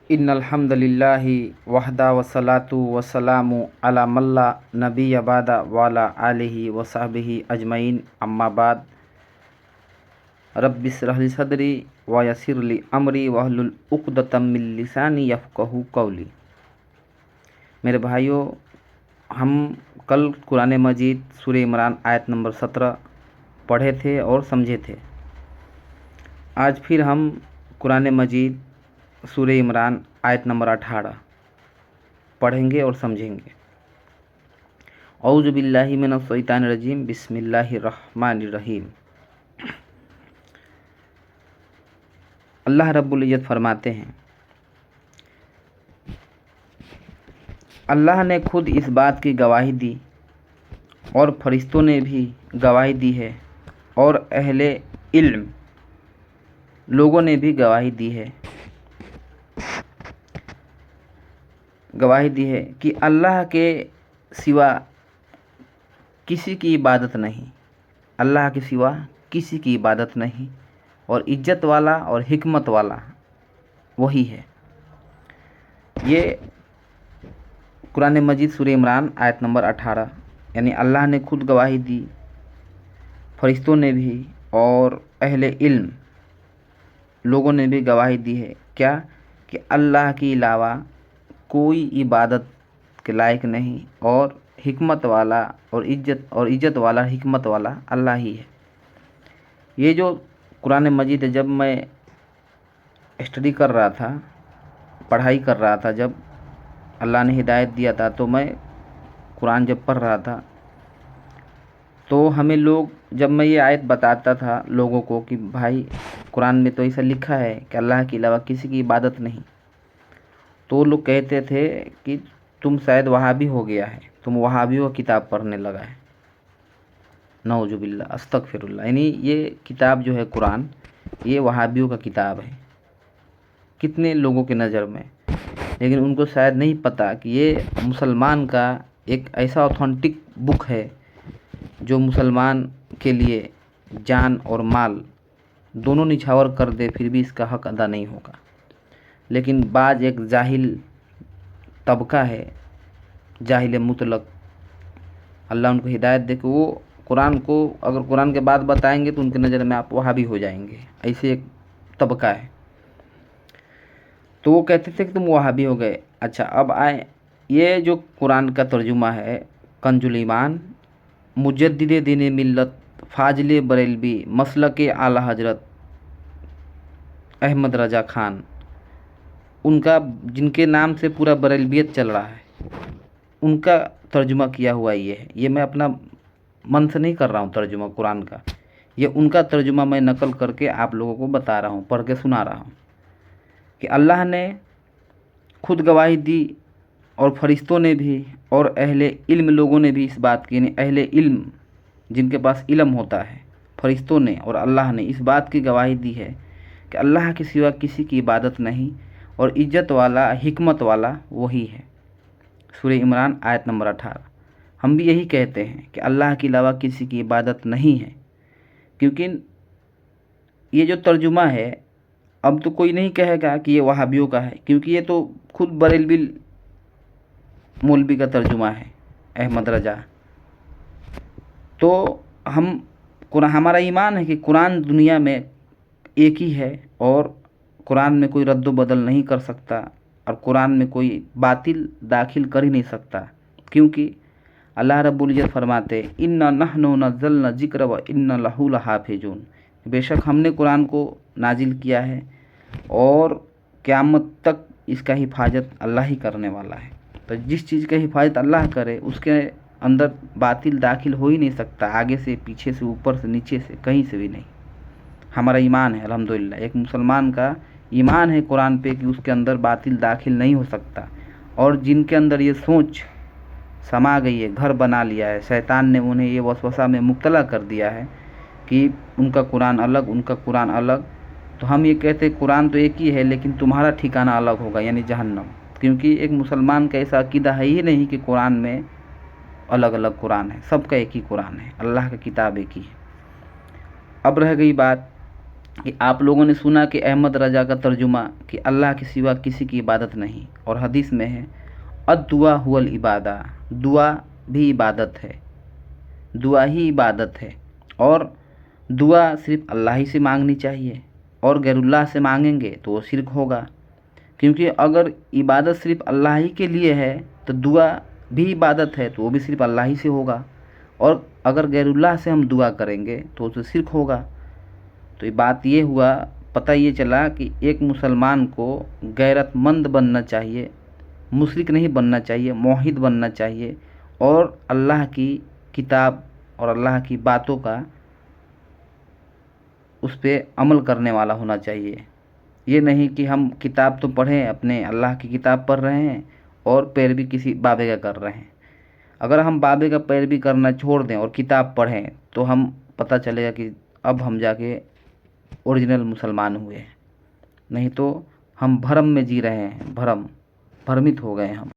innal hamdalillahi wahda wassalatu wassalamu ala malla nabiyya ba'da wa ala alihi wa sahbihi ajmain amma ba'd. Rabbi shrah li sadri wa yassir li amri wahlul उक़दतम मिन लिसानी यफ़क़हू क़ौली। मेरे भाइयों, हम कल कुरान मजीद सूरह इमरान आयत number 17 पढ़े थे और समझे थे। आज फिर हम कुरान मजीद सूरह इमरान आयत नंबर 18 पढ़ेंगे और समझेंगे। औज़ु बिल्लाहि मिनश शैतानिर रजीम, बिस्मिल्लाहिर रहमानिर रहीम। अल्लाह रब्बुल इज़्ज़त फरमाते हैं, अल्लाह ने खुद इस बात की गवाही दी और फरिश्तों ने भी गवाही दी है और अहले इल्म लोगों ने भी गवाही दी है कि अल्लाह के सिवा किसी की इबादत नहीं, अल्लाह के सिवा किसी की इबादत नहीं और इज्जत वाला और हिकमत वाला वही है। ये कुरान मजीद सूरह इमरान आयत नंबर 18, यानी अल्लाह ने खुद गवाही दी, फरिश्तों ने भी और अहले इल्म लोगों ने भी गवाही दी है। क्या? कि अल्लाह के अलावा कोई इबादत के लायक नहीं और हिकमत वाला और इज्जत वाला हिकमत वाला अल्लाह ही है। ये जो कुरान मजीद है, जब मैं स्टडी कर रहा था, पढ़ाई कर रहा था, जब अल्लाह ने हिदायत दिया था, तो मैं कुरान जब पढ़ रहा था तो हमें लोग, जब मैं ये आयत बताता था लोगों को कि भाई कुरान में तो ऐसा लिखा है कि अल्लाह के अलावा किसी की इबादत नहीं, तो लोग कहते थे कि तुम शायद वहाबी हो गया है, तुम वहाबियों की किताब पढ़ने लगा है। नऊज़ु बिल्लाह, अस्तगफिरुल्लाह। यानी ये किताब जो है कुरान, ये वहाबियों का किताब है कितने लोगों के नज़र में, लेकिन उनको शायद नहीं पता कि ये मुसलमान का एक ऐसा ऑथेंटिक बुक है जो मुसलमान के लिए जान और माल दोनों निछावर कर दे, फिर भी इसका हक अदा नहीं होगा। लेकिन बाज एक जाहिल तबका है, जाहिल मुतलक, अल्लाह उनको हिदायत दे कि वो कुरान को अगर कुरान के बाद बताएंगे तो उनके नज़र में आप वहाबी हो जाएंगे, ऐसे एक तबका है। तो वो कहते थे कि तुम वहाबी हो गए। अच्छा, अब आए ये जो कुरान का तर्जुमा है, कंजुल ईमान, मुजद्दिद दीन मिल्लत फाजिल बरेलवी मसलक आला हजरत अहमद रजा खान, उनका जिनके नाम से पूरा बरेलवियत चल रहा है, उनका तर्जुमा किया हुआ ये है। ये मैं अपना मन से नहीं कर रहा हूँ तर्जुमा कुरान का, ये उनका तर्जुमा मैं नकल करके आप लोगों को बता रहा हूँ, पढ़ के सुना रहा हूँ कि अल्लाह ने खुद गवाही दी और फरिश्तों ने भी और अहले इल्म लोगों ने भी इस बात की, यानी अहले इल्म जिनके पास इल्म होता है, फरिश्तों ने और अल्लाह ने इस बात की गवाही दी है कि अल्लाह के सिवा किसी की इबादत नहीं और इज्जत वाला हिकमत वाला वही है। सूरह इमरान आयत नंबर 18। हम भी यही कहते हैं कि अल्लाह के अलावा किसी की इबादत नहीं है, क्योंकि ये जो तर्जुमा है, अब तो कोई नहीं कहेगा कि ये वहाबियों का है, क्योंकि ये तो खुद बरेलवी मौलवी का तर्जुमा है, अहमद रजा। तो हमारा ईमान है कि कुरान दुनिया में एक ही है और कुरान में कोई रद्द बदल नहीं कर सकता और कुरान में कोई बातिल दाखिल कर ही नहीं सकता, क्योंकि अल्लाह रब्बुल इज़्ज़त फरमाते इन्ना नहनु नज़्ज़लना ज़िक्र व इन्ना लहू लहाफ़िज़ून, बेशक हमने कुरान को नाजिल किया है और क़यामत तक इसका हिफाजत अल्लाह ही करने वाला है। तो जिस चीज़ का हिफाजत अल्लाह करे उसके अंदर बातिल दाखिल हो ही नहीं सकता, आगे से, पीछे से, ऊपर से, नीचे से, कहीं से भी नहीं। हमारा ईमान है अल्हम्दुलिल्लाह, एक मुसलमान का ईमान है कुरान पे कि उसके अंदर बातिल दाखिल नहीं हो सकता। और जिनके अंदर ये सोच समा गई है, घर बना लिया है, शैतान ने उन्हें ये वसवसा में मुब्तला कर दिया है कि उनका कुरान अलग, उनका कुरान अलग, तो हम ये कहते हैं कुरान तो एक ही है लेकिन तुम्हारा ठिकाना अलग होगा, यानी जहन्नम। क्योंकि एक मुसलमान का ऐसा अकीदा है ही नहीं कि कुरान में अलग अलग कुरान है, सबका एक ही कुरान है, अल्लाह का किताब एक ही है। अब रह गई बात کہ آپ لوگوں نے سنا کہ احمد رضا کا ترجمہ کہ اللہ کے سوا کسی کی عبادت نہیں، اور حدیث میں ہے الدعا هو العبادہ، دعا بھی عبادت ہے، دعا ہی عبادت ہے، اور دعا صرف اللہ ہی سے مانگنی چاہیے، اور غیر اللہ سے مانگیں گے تو وہ شرک ہوگا، کیونکہ اگر عبادت صرف اللہ ہی کے لیے ہے تو دعا بھی عبادت ہے تو وہ بھی صرف اللہ ہی سے ہوگا، اور اگر غیر اللہ سے ہم دعا کریں گے تو اسے شرک ہوگا۔ تو یہ بات یہ ہوا، پتہ یہ چلا کہ ایک مسلمان کو غیرت مند بننا چاہیے، مشرک نہیں بننا چاہیے، موحد بننا چاہیے، اور اللہ کی کتاب اور اللہ کی باتوں کا اس پہ عمل کرنے والا ہونا چاہیے۔ یہ نہیں کہ ہم کتاب تو پڑھیں، اپنے اللہ کی کتاب پڑھ رہے ہیں اور پیروی کسی بابے کا کر رہے ہیں۔ اگر ہم بابے کا پیروی کرنا چھوڑ دیں اور کتاب پڑھیں تو ہم پتہ چلے گا کہ اب ہم جا کے اوریجنل مسلمان ہوئے ہیں، نہیں تو ہم بھرم میں جی رہے ہیں، بھرمت ہو گئے ہم۔